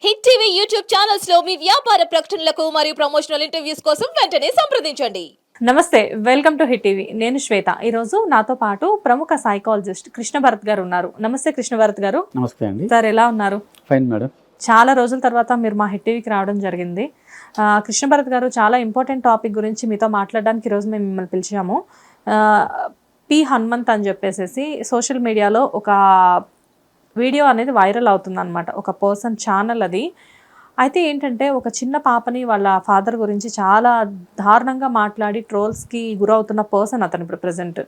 Hit TV YouTube channels లో మీ వ్యాపార ప్రకటనలకు మరియు ప్రమోషనల్ ఇంటర్వ్యూస్ కోసం వెంటనే సంప్రదించండి. నమస్తే, వెల్కమ్ టు హిట్ టీవీ. నేను శ్వేత. ఈరోజు నాతో పాటు ప్రముఖ సైకాలజిస్ట్ కృష్ణ భరత్ గారు ఉన్నారు. నమస్తే కృష్ణ భరత్ గారు. నమస్తే అండి సార్, ఎలా ఉన్నారు? Fine madam. చాలా రోజుల తర్వాత మీరు మా హిట్ టీవీకి రావడం జరిగింది. కృష్ణ భరత్ గారు, చాలా ఇంపార్టెంట్ టాపిక్ గురించి మీతో మాట్లాడడానికి ఈరోజు మేము మిమ్మల్ని పిలిచాము. పి హనుమంత్ అని చెప్పేసి సోషల్ మీడియాలో ఒక వీడియో అనేది వైరల్ అవుతుంది అనమాట. ఒక పర్సన్ ఛానల్ అది. అయితే ఏంటంటే, ఒక చిన్న పాపని వాళ్ళ ఫాదర్ గురించి చాలా దారుణంగా మాట్లాడి ట్రోల్స్కి గురవుతున్న పర్సన్ అతను ఇప్పుడు ప్రజెంట్.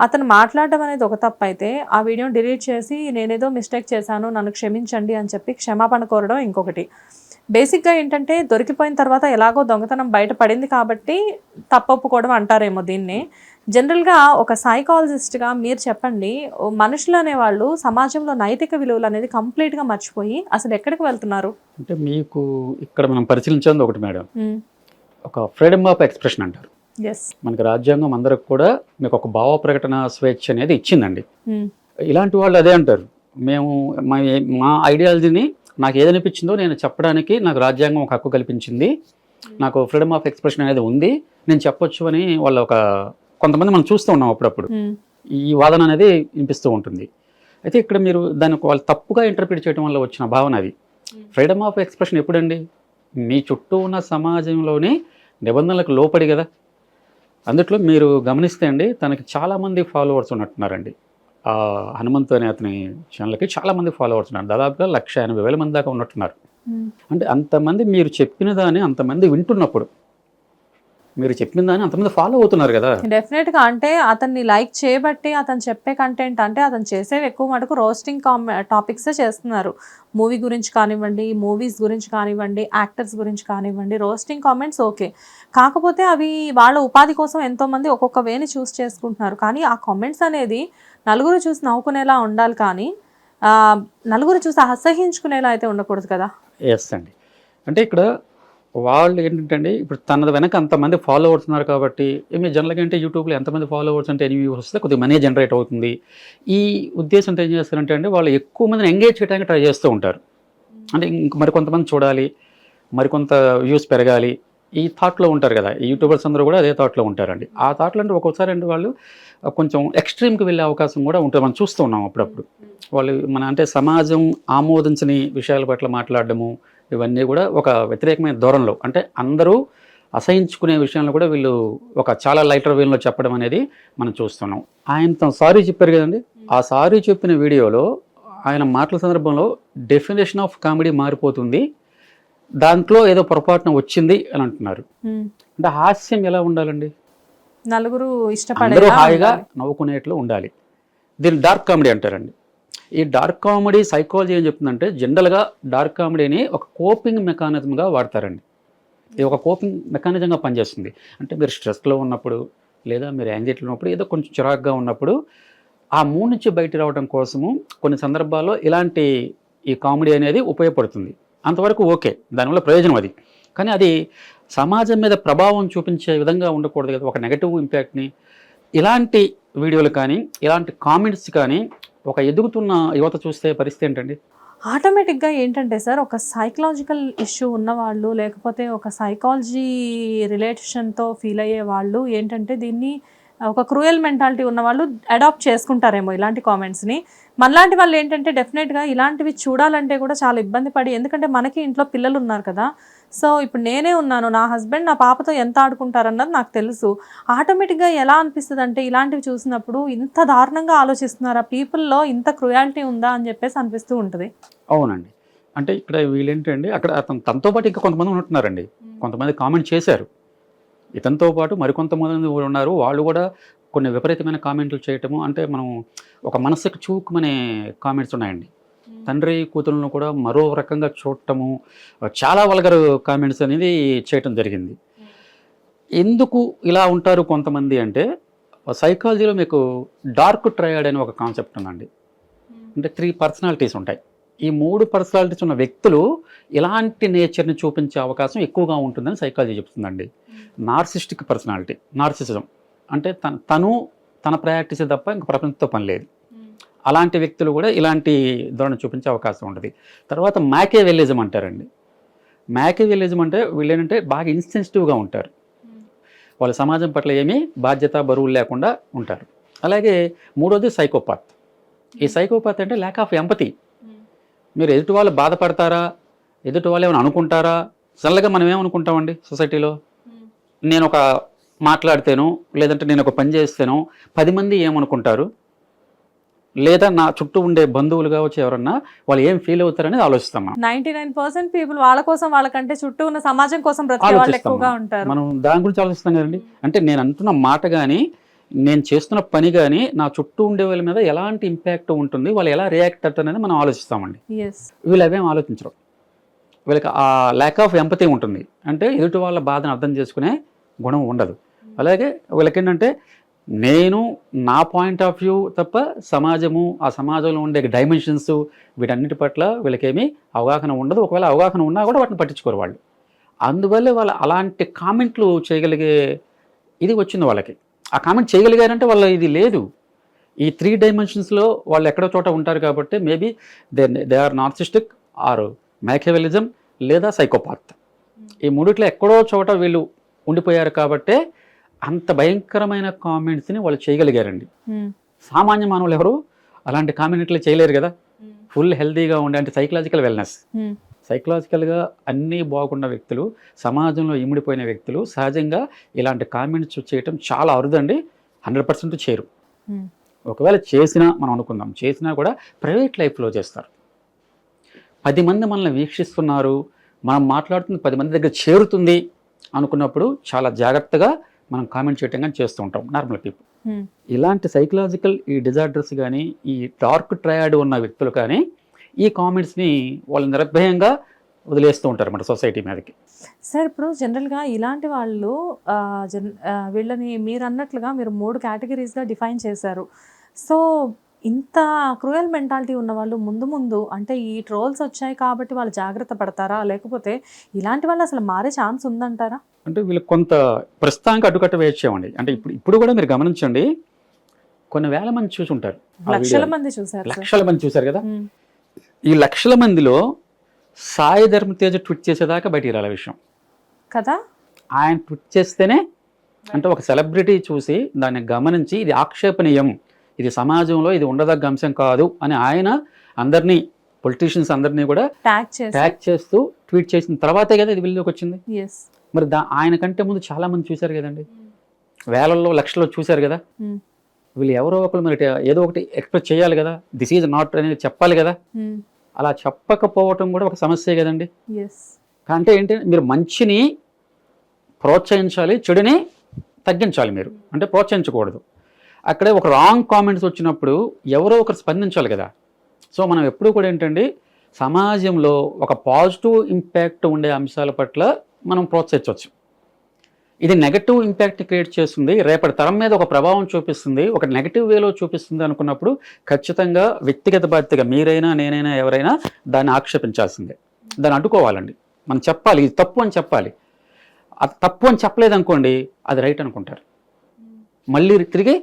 అతను మాట్లాడడం అనేది ఒక తప్పు అయితే, ఆ వీడియోని డిలీట్ చేసి నేనేదో మిస్టేక్ చేశాను, నన్ను క్షమించండి అని చెప్పి క్షమాపణ కోరడం ఇంకొకటి. బేసిక్గా ఏంటంటే, దొరికిపోయిన తర్వాత ఎలాగో దొంగతనం బయటపడింది కాబట్టి తప్పొప్పుకోవడం అంటారేమో దీన్ని. జనరల్గా ఒక సైకాలజిస్ట్గా మీరు చెప్పండి, మనుషులు అనేవాళ్ళు సమాజంలో నైతిక విలువలు అనేది కంప్లీట్గా మర్చిపోయి అసలు ఎక్కడికి వెళ్తున్నారు? అంటే మీకు ఇక్కడ మనం పరిశీలించేది ఒకటి మేడం, ఒక ఫ్రీడమ్ ఆఫ్ ఎక్స్ప్రెషన్ అంటారు. మనకి రాజ్యాంగం అందరికి కూడా మీకు ఒక భావ ప్రకటన స్వేచ్ఛ అనేది ఇచ్చిందండి. ఇలాంటి వాళ్ళు అదే అంటారు, మేము మా ఐడియాలజీని నాకు ఏదనిపించిందో నేను చెప్పడానికి నాకు రాజ్యాంగం ఒక హక్కు కల్పించింది, నాకు ఫ్రీడమ్ ఆఫ్ ఎక్స్ప్రెషన్ అనేది ఉంది, నేను చెప్పొచ్చు అని వాళ్ళు కొంతమంది మనం చూస్తూ ఉన్నాం అప్పుడప్పుడు. ఈ వాదన అనేది వినిపిస్తూ ఉంటుంది. అయితే ఇక్కడ మీరు దాన్ని వాళ్ళు తప్పుగా ఇంటర్ప్రిట్ చేయడం వల్ల వచ్చిన భావన అది. ఫ్రీడమ్ ఆఫ్ ఎక్స్ప్రెషన్ ఎప్పుడండి? మీ చుట్టూ ఉన్న సమాజంలోని నిబంధనలకు లోపడి కదా. అందుట్లో మీరు గమనిస్తే అండి, తనకి చాలామంది ఫాలోవర్స్ ఉన్నట్టున్నారండి. హనుమంతు అనే అతని ఛానల్కి చాలామంది ఫాలోవర్స్ ఉన్నారు. దాదాపుగా 1,80,000 మంది దాకా ఉన్నట్టున్నారు. అంటే అంతమంది మీరు చెప్పిన దాన్ని అంతమంది వింటున్నప్పుడు, మీరు చెప్పిన దాన్ని అంతమంది ఫాలో అవుతున్నారు కదా. డెఫినెట్గా. అంటే అతన్ని లైక్ చేయబట్టి అతను చెప్పే కంటెంట్, అంటే అతను చేసేవి ఎక్కువ మటుకు రోస్టింగ్ టాపిక్సే చేస్తున్నారు. మూవీ గురించి కానివ్వండి, మూవీస్ గురించి కానివ్వండి, యాక్టర్స్ గురించి కానివ్వండి, రోస్టింగ్ కామెంట్స్ ఓకే. కాకపోతే అవి వాళ్ళ ఉపాధి కోసం ఎంతోమంది ఒక్కొక్క వేని చూస్ చేసుకుంటున్నారు. కానీ ఆ కామెంట్స్ అనేది నలుగురు చూసి నవ్వుకునేలా ఉండాలి, కానీ నలుగురు చూసి అసహించుకునేలా అయితే ఉండకూడదు కదా. ఎస్ అండి. అంటే ఇక్కడ వాళ్ళు ఏంటంటే అండి, ఇప్పుడు తన వెనక అంతమంది ఫాలోవర్స్ ఉన్నారు కాబట్టి, మీరు జనరల్గా అంటే యూట్యూబ్లో ఎంతమంది ఫాలోవర్స్ అంటే ఎన్ని వ్యూస్ వస్తే కొద్దిగా మనీ జనరేట్ అవుతుంది. ఈ ఉద్దేశంతో ఏం చేస్తారంటే అండి, వాళ్ళు ఎక్కువ మందిని ఎంగేజ్ చేయడానికి ట్రై చేస్తూ ఉంటారు. అంటే మరికొంతమంది చూడాలి, మరికొంత వ్యూస్ పెరగాలి, ఈ థాట్లో ఉంటారు కదా. ఈ యూట్యూబర్స్ అందరూ కూడా అదే థాట్లో ఉంటారండి. ఆ థాట్లో అంటే ఒక్కొక్కసారి అంటే వాళ్ళు కొంచెం ఎక్స్ట్రీమ్కి వెళ్ళే అవకాశం కూడా ఉంటుంది. మనం చూస్తూ ఉన్నాం అప్పుడప్పుడు. వాళ్ళు అంటే సమాజం ఆమోదించని విషయాల పట్ల మాట్లాడడము, ఇవన్నీ కూడా ఒక వ్యతిరేకమైన ధోరణిలో, అంటే అందరూ అసహించుకునే విషయంలో కూడా వీళ్ళు ఒక చాలా లైటర్ వేలో చెప్పడం అనేది మనం చూస్తున్నాం. ఆయన సారీ చెప్పారు కదండి, ఆ సారీ చెప్పిన వీడియోలో ఆయన మాటల సందర్భంలో డెఫినేషన్ ఆఫ్ కామెడీ మారిపోతుంది, దాంట్లో ఏదో పొరపాటున వచ్చింది అని అంటున్నారు. అంటే హాస్యం ఎలా ఉండాలండి? నలుగురు ఇష్టపడే హాయిగా నవ్వుకునేట్లు ఉండాలి. దీన్ని డార్క్ కామెడీ అంటారండి. ఈ డార్క్ కామెడీ సైకాలజీ ఏం చెప్తుందంటే, జనరల్గా డార్క్ కామెడీని ఒక కోపింగ్ మెకానిజంగా వాడతారండి. ఇది ఒక కోపింగ్ మెకానిజంగా పనిచేస్తుంది. అంటే మీరు స్ట్రెస్లో ఉన్నప్పుడు, లేదా మీరు యాంగ్జైటీలో ఉన్నప్పుడు, ఏదో కొంచెం చిరాకుగా ఉన్నప్పుడు, ఆ మూడ్ నుంచి బయట రావడం కోసము కొన్ని సందర్భాల్లో ఇలాంటి ఈ కామెడీ అనేది ఉపయోగపడుతుంది. అంతవరకు ఓకే, దానివల్ల ప్రయోజనం అది. కానీ అది సమాజం మీద ప్రభావం చూపించే విధంగా ఉండకూడదు కదా, ఒక నెగటివ్ ఇంపాక్ట్ని. ఇలాంటి వీడియోలు కానీ, ఇలాంటి కామెంట్స్ కానీ ఒక ఎదుగుతున్న యువత చూస్తే పరిస్థితి ఏంటండి? ఆటోమేటిక్గా ఏంటంటే సార్, ఒక సైకలాజికల్ ఇష్యూ ఉన్నవాళ్ళు, లేకపోతే ఒక సైకాలజీ రిలేషన్తో ఫీల్ అయ్యే వాళ్ళు ఏంటంటే, దీన్ని ఒక క్రూయల్ మెంటాలిటీ ఉన్న వాళ్ళు అడాప్ట్ చేసుకుంటారేమో ఇలాంటి కామెంట్స్ని. మనలాంటి వాళ్ళు ఏంటంటే డెఫినెట్గా ఇలాంటివి చూడాలంటే కూడా చాలా ఇబ్బంది పడి, ఎందుకంటే మనకి ఇంట్లో పిల్లలు ఉన్నారు కదా. సో ఇప్పుడు నేనే ఉన్నాను, నా హస్బెండ్ నా పాపతో ఎంత ఆడుకుంటారన్నది నాకు తెలుసు. ఆటోమేటిక్గా ఎలా అనిపిస్తుంది అంటే, ఇలాంటివి చూసినప్పుడు ఇంత దారుణంగా ఆలోచిస్తున్నారా, పీపుల్లో ఇంత క్రూయాలిటీ ఉందా అని చెప్పేసి అనిపిస్తూ ఉంటుంది. అవునండి. అంటే ఇక్కడ వీళ్ళేంటండి, అక్కడ తనతో పాటు ఇంకా కొంతమంది ఉంటున్నారండి. కొంతమంది కామెంట్ చేశారు, ఇతనితో పాటు మరికొంతమంది ఉన్నారు. వాళ్ళు కూడా కొన్ని విపరీతమైన కామెంట్లు చేయటము, అంటే మనం ఒక మనసుకు చూకుమనే కామెంట్స్ ఉన్నాయండి. తండ్రి కూతురులను కూడా మరో రకంగా చూడటము, చాలా వల్గర్ కామెంట్స్ అనేది చేయటం జరిగింది. ఎందుకు ఇలా ఉంటారు కొంతమంది అంటే, సైకాలజీలో మీకు డార్క్ ట్రయాడ్ అనే ఒక కాన్సెప్ట్ ఉందండి. అంటే 3 పర్సనాలిటీస్ ఉంటాయి. ఈ 3 పర్సనాలిటీస్ ఉన్న వ్యక్తులు ఇలాంటి నేచర్ని చూపించే అవకాశం ఎక్కువగా ఉంటుందని సైకాలజీ చెప్తుందండి. నార్సిస్టిక్ పర్సనాలిటీ, నార్సిసిజం అంటే తను తన ప్రయాక్టీసే తప్ప ఇంక ప్రపంచంతో పని లేదు. అలాంటి వ్యక్తులు కూడా ఇలాంటి ధోరణి చూపించే అవకాశం ఉంటుంది. తర్వాత మ్యాకియవెలిజం అంటారండి. మ్యాకియవెలిజం అంటే వీళ్ళు ఏంటంటే బాగా ఇన్సెన్సిటివ్గా ఉంటారు. వాళ్ళ సమాజం పట్ల ఏమీ బాధ్యత బరువులు లేకుండా ఉంటారు. అలాగే మూడోది సైకోపాత్. ఈ సైకోపాత్ అంటే ల్యాక్ ఆఫ్ ఎంపతి. మీరు ఎదుటి వాళ్ళు బాధపడతారా, ఎదుటి వాళ్ళు ఏమైనా అనుకుంటారా? సరళగా మనం ఏమనుకుంటామండి సొసైటీలో? నేను ఒక మాట్లాడితేనో లేదంటే నేను ఒక పని చేస్తేనో 10 మంది ఏమనుకుంటారు, లేదా నా చుట్టూ ఉండే బంధువులు కావచ్చు ఎవరన్నా వాళ్ళు ఏం ఫీల్ అవుతారనేది ఆలోచిస్తాం మనం. 99% పీపుల్ వాళ్ళ కోసం వాళ్ళకంటే చుట్టూ ఉన్న సమాజం కోసం బ్రతికే వాళ్ళు ఎక్కువగా ఉంటారు. మనం దాని గురించి ఆలోచిస్తాం కదండి. అంటే నేను అంటున్న మాట కానీ నేను చేస్తున్న పని కానీ నా చుట్టూ ఉండే వాళ్ళ మీద ఎలాంటి ఇంపాక్ట్ ఉంటుంది, వాళ్ళు ఎలా రియాక్ట్ అవుతారు అనేది మనం ఆలోచిస్తామండి. వీళ్ళు అవేం ఆలోచించరు. వీళ్ళకి ఆ ల్యాక్ ఆఫ్ ఎంపతి ఉంటుంది. అంటే ఎదుటి వాళ్ళ బాధను అర్థం చేసుకునే గుణం ఉండదు. అలాగే వీళ్ళకి ఏంటంటే నేను నా పాయింట్ ఆఫ్ వ్యూ తప్ప సమాజము, ఆ సమాజంలో ఉండే డైమెన్షన్స్ వీటన్నిటి పట్ల వీళ్ళకేమీ అవగాహన ఉండదు. ఒకవేళ అవగాహన ఉన్నా కూడా వాటిని పట్టించుకోరు వాళ్ళు. అందువల్ల వాళ్ళు అలాంటి కామెంట్లు చేయగలిగే ఇది వచ్చింది వాళ్ళకి. ఆ కామెంట్ చేయగలిగారంటే వాళ్ళ ఇది లేదు. ఈ 3 డైమెన్షన్స్లో వాళ్ళు ఎక్కడో చోట ఉంటారు కాబట్టి maybe they are narcissistic or Machiavellianism లేదా సైకోపాత్. ఈ మూడిట్లో ఎక్కడో చోట వీళ్ళు ఉండిపోయారు కాబట్టే అంత భయంకరమైన కామెంట్స్ని వాళ్ళు చేయగలిగారండి. సామాన్య మానవులు ఎవరు అలాంటి కామెంట్లు చేయలేరు కదా. ఫుల్ హెల్తీగా ఉండే అంటే సైకలాజికల్ వెల్నెస్, సైకలాజికల్గా అన్నీ బాగున్న వ్యక్తులు, సమాజంలో ఇమిడిపోయిన వ్యక్తులు సహజంగా ఇలాంటి కామెంట్స్ చేయటం చాలా అరుదండి. 100% చేయరు. ఒకవేళ చేసినా మనం అనుకుందాం, చేసినా కూడా ప్రైవేట్ లైఫ్లో చేస్తారు. 10 మంది మనల్ని వీక్షిస్తున్నారు, మనం మాట్లాడుతుంది 10 మంది దగ్గర చేరుతుంది అనుకున్నప్పుడు చాలా జాగ్రత్తగా మనం కామెంట్ చేయటం కానీ చేస్తూ ఉంటాం నార్మల్ పీపుల్. ఇలాంటి సైకలాజికల్ ఈ డిజార్డర్స్ కానీ ఈ డార్క్ ట్రయాడ్ ఉన్న వ్యక్తులు కానీ ఈ కామెంట్స్ని వాళ్ళు నిర్భయంగా వదిలేస్తూ ఉంటారు మన సొసైటీ మీదకి. సార్ ఇప్పుడు జనరల్గా ఇలాంటి వాళ్ళు వీళ్ళని మీరు అన్నట్లుగా మీరు 3 కేటగిరీస్గా డిఫైన్ చేశారు. సో ఇంత క్రూయల్ మెంటాలిటీ ఉన్న వాళ్ళు ముందు అంటే ఈ ట్రోల్స్ వచ్చాయి కాబట్టి వాళ్ళు జాగ్రత్త పడతారా, లేకపోతే ఇలాంటి వాళ్ళు అసలు మారే ఛాన్స్ ఉందంటారా? అంటే వీళ్ళు కొంత ప్రస్తుతానికి అడ్డుకట్ట వేయచ్చేవండి. అంటే ఇప్పుడు కూడా మీరు గమనించండి, కొన్ని వేల మంది చూసి ఉంటారు, లక్షల మంది చూసారు, లక్షల మంది చూసారు కదా. ఈ లక్షల మందిలో సాయి ధర్మ తేజ్ ట్వీట్ చేసేదాకా బయటికి రాలే విషయం కదా. ఆయన ట్వీట్ చేస్తేనే అంటే ఒక సెలబ్రిటీ చూసి దాన్ని గమనించి ఇది ఆక్షేపణీయం, ఇది సమాజంలో ఇది ఉండదగ్గ అంశం కాదు అని ఆయన అందరినీ పొలిటీషియన్స్ అందరినీ కూడా ట్యాగ్ చేస్తూ ట్వీట్ చేసిన తర్వాతే కదా ఇది వీళ్ళకి వచ్చింది. మరి ఆయన కంటే ముందు చాలా మంది చూశారు కదండి, వేలల్లో లక్షల్లో చూశారు కదా. వీళ్ళు ఎవరో ఒకరు మరి ఏదో ఒకటి ఎక్స్ప్రెస్ చేయాలి కదా, దిస్ ఈజ్ నాట్ అనేది చెప్పాలి కదా. అలా చెప్పకపోవటం కూడా ఒక సమస్యే కదండి. అంటే ఏంటి, మీరు మంచిని ప్రోత్సహించాలి, చెడుని తగ్గించాలి. మీరు అంటే ప్రోత్సహించకూడదు. అక్కడే ఒక రాంగ్ కామెంట్స్ వచ్చినప్పుడు ఎవరో ఒకరు స్పందించాలి కదా. సో మనం ఎప్పుడూ కూడా ఏంటండి, సమాజంలో ఒక పాజిటివ్ ఇంపాక్ట్ ఉండే అంశాల పట్ల మనం ప్రోత్సహించవచ్చు. ఇది నెగటివ్ ఇంపాక్ట్ క్రియేట్ చేస్తుంది, రేపటి తరం మీద ఒక ప్రభావం చూపిస్తుంది, ఒక నెగటివ్ వేలో చూపిస్తుంది అనుకున్నప్పుడు ఖచ్చితంగా వ్యక్తిగత బాధ్యతగా మీరైనా నేనైనా ఎవరైనా దాన్ని ఆక్షేపించాల్సిందే, దాన్ని అడ్డుకోవాలండి. మనం చెప్పాలి ఇది తప్పు అని చెప్పాలి. అది తప్పు అని చెప్పలేదనుకోండి అది రైట్ అనుకుంటారు, మళ్ళీ తిరిగి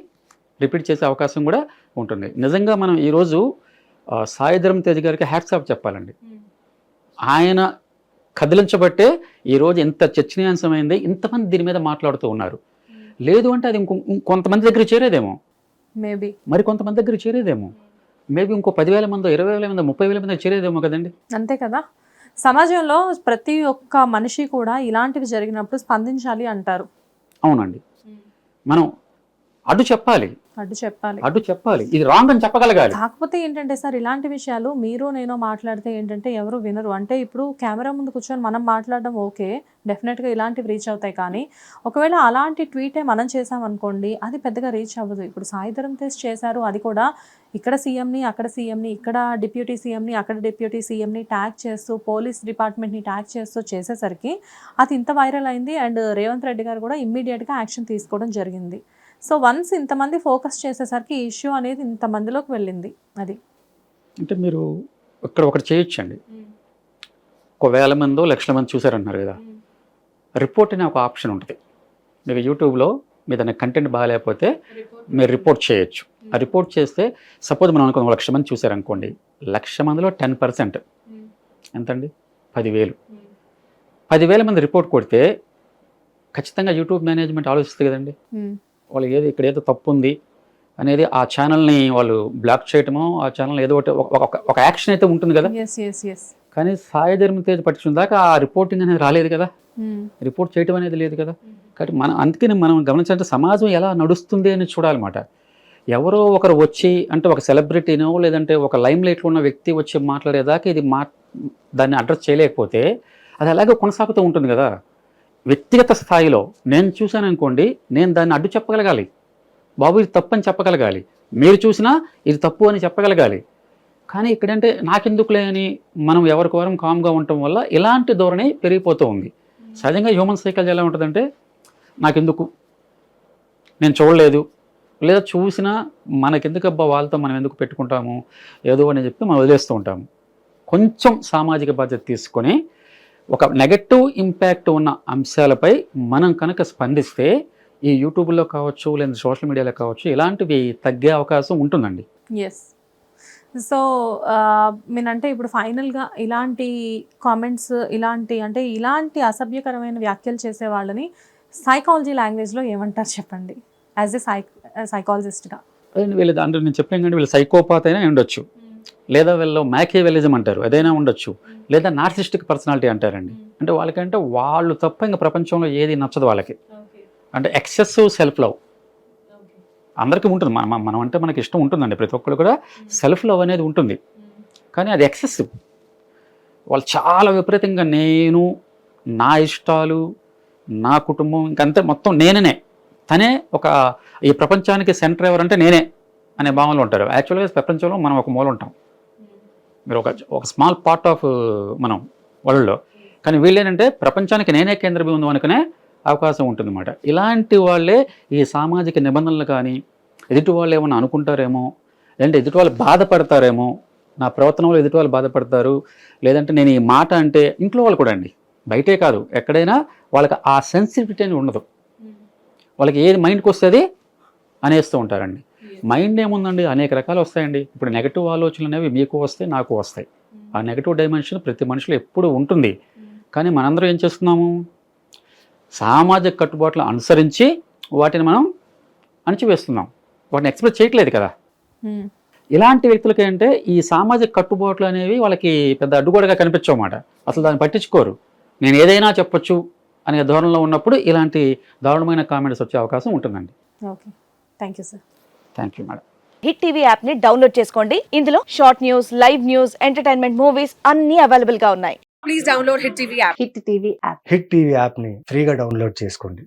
రిపీట్ చేసే అవకాశం కూడా ఉంటుంది. నిజంగా మనం ఈరోజు సాయి ధర్మ తేజ్ గారికి హ్యాట్స్ ఆఫ్ చెప్పాలండి. ఆయన కదిలించబట్టే ఈరోజు ఎంత చర్చనీయాంశమైంది, ఇంతమంది దీని మీద మాట్లాడుతూ ఉన్నారు. లేదు అంటే అది కొంతమంది దగ్గర చేరేదేమో, మేబీ మరి కొంతమంది దగ్గర చేరేదేమో, మేబీ ఇంకో 10,000 మందో 20,000 మందో 30,000 మంది చేరేదేమో కదండి. అంతే కదా. సమాజంలో ప్రతి ఒక్క మనిషి కూడా ఇలాంటివి జరిగినప్పుడు స్పందించాలి అంటారు. అవునండి, మనం అడ్డు చెప్పాలి. ఇది రాంగ్ అని చెప్పగలగాలి. కాకపోతే ఏంటంటే సార్, ఇలాంటి విషయాలు మీరు నేను మాట్లాడితే ఏంటంటే ఎవరు వినరు. అంటే ఇప్పుడు కెమెరా ముందు కూర్చొని మనం మాట్లాడడం ఓకే, డెఫినెట్గా ఇలాంటివి రీచ్ అవుతాయి. కానీ ఒకవేళ అలాంటి ట్వీటే మనం చేసామనుకోండి అది పెద్దగా రీచ్ అవ్వదు. ఇప్పుడు సాయి ధరమ్ తేజ్ చేశారు, అది కూడా ఇక్కడ సీఎంని అక్కడ సీఎంని, ఇక్కడ డిప్యూటీ సీఎంని అక్కడ డిప్యూటీ సీఎంని ట్యాగ్ చేస్తూ, పోలీస్ డిపార్ట్మెంట్ని ట్యాగ్ చేస్తూ చేసేసరికి అది ఇంత వైరల్ అయింది. అండ్ రేవంత్ రెడ్డి గారు కూడా ఇమ్మీడియట్గా యాక్షన్ తీసుకోవడం జరిగింది. సో వన్స్ ఇంతమంది ఫోకస్ చేసేసరికి ఈ ఇష్యూ అనేది ఇంతమందిలోకి వెళ్ళింది. అది అంటే మీరు ఇక్కడ ఒకటి చేయొచ్చండి, 1,000 మందో లక్షల మంది చూసారంటున్నారు కదా, రిపోర్ట్ అనే ఒక ఆప్షన్ ఉంటుంది. మీకు యూట్యూబ్లో మీద కంటెంట్ బాగాలేకపోతే మీరు రిపోర్ట్ చేయొచ్చు. ఆ రిపోర్ట్ చేస్తే సపోజ్ మనం అనుకున్న 1,00,000 మంది చూసారనుకోండి, 1,00,000 మందిలో 10% ఎంతండి? 10,000. 10,000 మంది రిపోర్ట్ కొడితే ఖచ్చితంగా యూట్యూబ్ మేనేజ్మెంట్ ఆలోచిస్తుంది కదండి, వాళ్ళు ఇక్కడ ఏదో తప్పు ఉంది అనేది ఆ ఛానల్ని వాళ్ళు బ్లాక్ చేయటమో, ఆ ఛానల్ ఏదో ఒకటి ఒక యాక్షన్ అయితే ఉంటుంది కదా. కానీ సాయి ధర్మ తేజ్ పట్టించిన దాకా ఆ రిపోర్టింగ్ అనేది రాలేదు కదా, రిపోర్ట్ చేయటం అనేది లేదు కదా. కాబట్టి అందుకని మనం గమనించాలంటే సమాజం ఎలా నడుస్తుంది అని చూడాలన్నమాట. ఎవరో ఒకరు వచ్చి అంటే ఒక సెలబ్రిటీనో లేదంటే ఒక లైమ్ లైట్లో ఉన్న వ్యక్తి వచ్చి మాట్లాడేదాకా ఇది దాన్ని అడ్రస్ చేయలేకపోతే అది అలాగే కొనసాగుతూ ఉంటుంది కదా. వ్యక్తిగత స్థాయిలో నేను చూశాను అనుకోండి, నేను దాన్ని అడ్డు చెప్పగలగాలి, బాబు ఇది తప్పు అని చెప్పగలగాలి, మీరు చూసినా ఇది తప్పు అని చెప్పగలగాలి. కానీ ఇక్కడంటే నాకెందుకులే అని మనం ఎవరికి వారం కామ్గా ఉండటం వల్ల ఇలాంటి ధోరణి పెరిగిపోతూ ఉంది. సహజంగా హ్యూమన్ సైకాలజీ ఎలా ఉంటుందంటే, నాకెందుకు, నేను చూడలేదు, లేదా చూసినా మనకెందుకబ్బా వాళ్ళతో మనం ఎందుకు పెట్టుకుంటాము ఏదో అని చెప్పి మనం వదిలేస్తూ ఉంటాము. కొంచెం సామాజిక బాధ్యత తీసుకొని ఒక నెగటివ్ ఇంపాక్ట్ ఉన్న అంశాలపై మనం కనుక స్పందిస్తే ఈ యూట్యూబ్లో కావచ్చు లేదా సోషల్ మీడియాలో కావచ్చు ఇలాంటివి తగ్గే అవకాశం ఉంటుందండి. ఎస్. సో మీనంటే ఇప్పుడు ఫైనల్గా ఇలాంటి కామెంట్స్ ఇలాంటి అసభ్యకరమైన వ్యాఖ్యలు చేసే వాళ్ళని సైకాలజీ లాంగ్వేజ్లో ఏమంటారు చెప్పండి, యాజ్ ఎ సైకాలజిస్ట్గా? వీళ్ళు అంటే నేను చెప్పాను కానీ వీళ్ళు సైకోపాత్ అయినా ఉండొచ్చు, లేదా వీళ్ళు మ్యాకియవెలిజం అంటారు అదైనా ఉండొచ్చు, లేదా నార్సిస్టిక్ పర్సనాలిటీ అంటారండి. అంటే వాళ్ళకంటే వాళ్ళు తప్ప ఇంకా ప్రపంచంలో ఏది నచ్చదు వాళ్ళకి. అంటే ఎక్సెసివ్ సెల్ఫ్ లవ్ అందరికీ ఉంటుంది, మనం అంటే మనకి ఇష్టం ఉంటుందండి, ప్రతి ఒక్కరు కూడా సెల్ఫ్ లవ్ అనేది ఉంటుంది. కానీ అది ఎక్సెసివ్, వాళ్ళు చాలా విపరీతంగా నేను, నా ఇష్టాలు, నా కుటుంబం, ఇంకంతే మొత్తం నేనే, తనే ఈ ప్రపంచానికి సెంటర్ ఎవరంటే నేనే అనే భావనలో ఉంటారు. యాక్చువల్గా ప్రపంచంలో మనం ఒక మూల ఉంటాం, మీరు ఒక స్మాల్ పార్ట్ ఆఫ్ మనం వరల్డ్లో. కానీ వీళ్ళు ఏంటంటే ప్రపంచానికి నేనే కేంద్ర బిందువు అనుకునే అవకాశం ఉంటుందన్నమాట. ఇలాంటి వాళ్ళే ఈ సామాజిక నిబంధనలు కానీ ఎదుటి వాళ్ళు ఏమన్నా అనుకుంటారేమో, లేదంటే ఎదుటి వాళ్ళు బాధపడతారేమో, నా ప్రవర్తనలో ఎదుటి వాళ్ళు బాధపడతారు, లేదంటే నేను ఈ మాట అంటే ఇంట్లో వాళ్ళు కూడా అండి, బయటే కాదు ఎక్కడైనా వాళ్ళకి ఆ సెన్సిటివిటీ అని ఉండదు. వాళ్ళకి ఏది మైండ్కి వస్తుంది అనేస్తూ ఉంటారండి. మైండ్ ఏముందండి, అనేక రకాలు వస్తాయండి. ఇప్పుడు నెగటివ్ ఆలోచనలు అనేవి మీకు వస్తాయి, నాకు వస్తాయి. ఆ నెగటివ్ డైమెన్షన్ ప్రతి మనిషిలో ఎప్పుడు ఉంటుంది. కానీ మనందరం ఏం చేస్తున్నాము, సామాజిక కట్టుబాట్లు అనుసరించి వాటిని మనం అణచివేస్తున్నాం, వాటిని ఎక్స్ప్రెస్ చేయట్లేదు కదా. ఇలాంటి వ్యక్తులకి అంటే ఈ సామాజిక కట్టుబాట్లు అనేవి వాళ్ళకి పెద్ద అడ్డుగోడగా కనిపించవన్నమాట. అసలు దాన్ని పట్టించుకోరు. నేను ఏదైనా చెప్పొచ్చు అనే ధోరణిలో ఉన్నప్పుడు ఇలాంటి దారుణమైన కామెంట్స్ వచ్చే అవకాశం ఉంటుందండి. Okay, thank you sir. Thank you madam. Hit TV app ని డౌన్లోడ్ చేసుకోండి. ఇందులో short news, live news, entertainment movies అన్ని అవైలబుల్ గా ఉన్నాయి. Please download Hit TV app. Hit TV app. Hit TV యాప్ని ఫ్రీగా డౌన్లోడ్ చేసుకోండి.